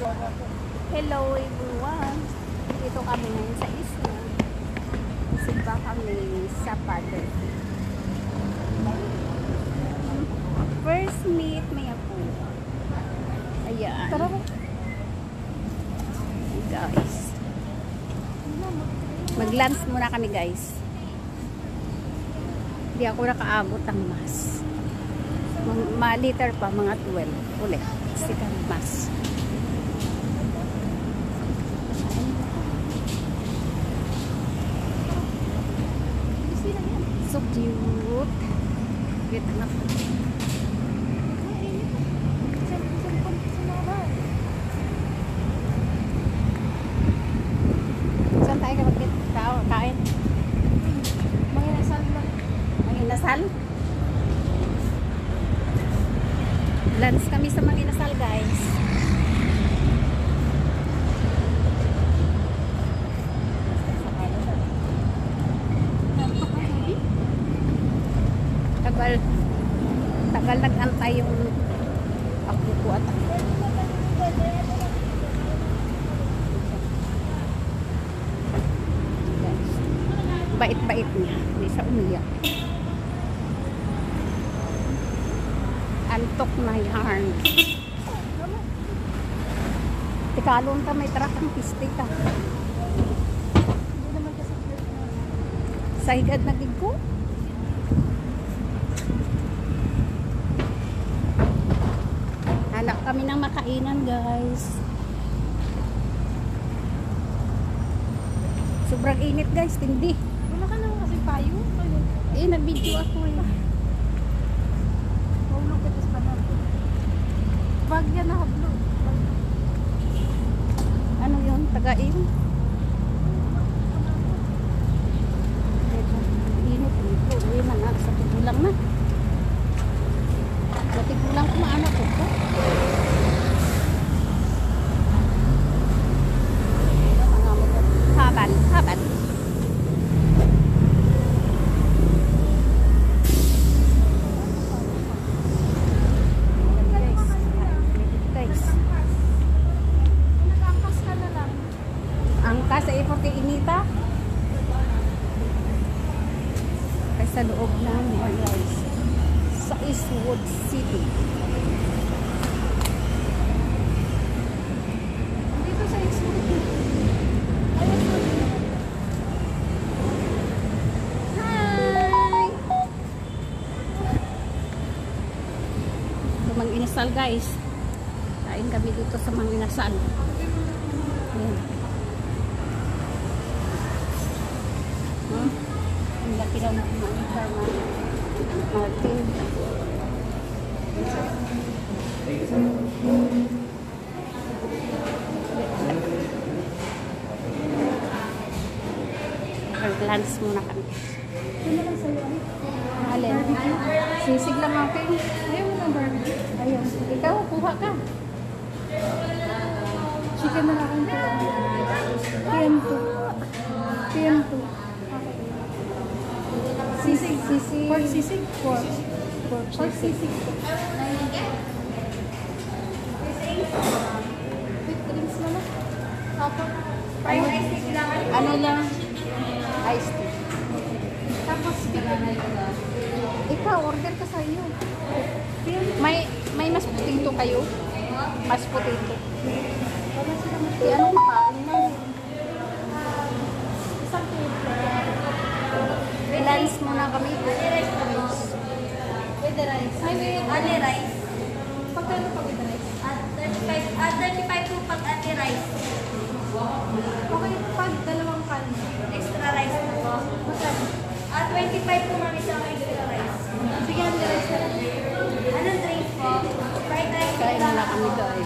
Hello everyone. Dito kami ngayon sa isla. Simba kami sa Father. First meet may ako. Ayan. Tara ba? Guys. Mag-lunch muna kami guys. Hindi ako nakaabot ang mas. Ma-liter pa, mga 12 ulit. Sikat mas. So cute. Cute anak. Saan tayo kapag kain? Manginasal ba? Manginasal? Lunch kami sa Manginasal guys. Tagal nag-antay yung ako ko at ako. Bait-bait niya. Hindi siya umiyak. Antok na yarn. Tikalon ka may trakang piste ka. Sa higad na gig ko. Hanap kami ng makainan guys. Sobrang init guys, tindi. Wala ka naman kasi payo. Eh, nag-video ako eh. Hulog ka sa panan. Bag yan na hablog. Ano yun? Tagain? Init. Uwi na na. Sa tigulang na. Sa tigulang kumaanak ko po. Haban. Haban. Angka sa Iporte Inita ay sa loob ng Moyos sa Eastwood City. Dito sa Eastwood. Hi! So, Manginasal guys. Kain kami dito sa Manginasal. Ayan. Ang laki daw ng Martin. Lunch muna kami. Ano lang sa'yo? Alin? Sisig lang ako. Ayaw mo ng barbecue? Ayun. Ikaw, kuha ka. Chicken na lang ito. PM2. PM2. Sisig. Sisig. Pork sisig? Pork Pork sisig. sisig. With drinks na lang. Apo. Ano lang? Iced tea. Tapos bigyan. Ikaw, order ka sa iyo. May mas potato kayo? Mas potato. Wala sila mas. Eh, anong pain na? Isang table. Lunch muna kami. With the rice. Ay, may Ate rice. pagkano pa with the rice? At 35 po pag ate rice. Okay, pag dalawang pan. Extra rice po. Magkano? At 25 po mami sa extra rice. Bigyan the rice na lang. Anong drink po? Fried rice. Kain na kami guys.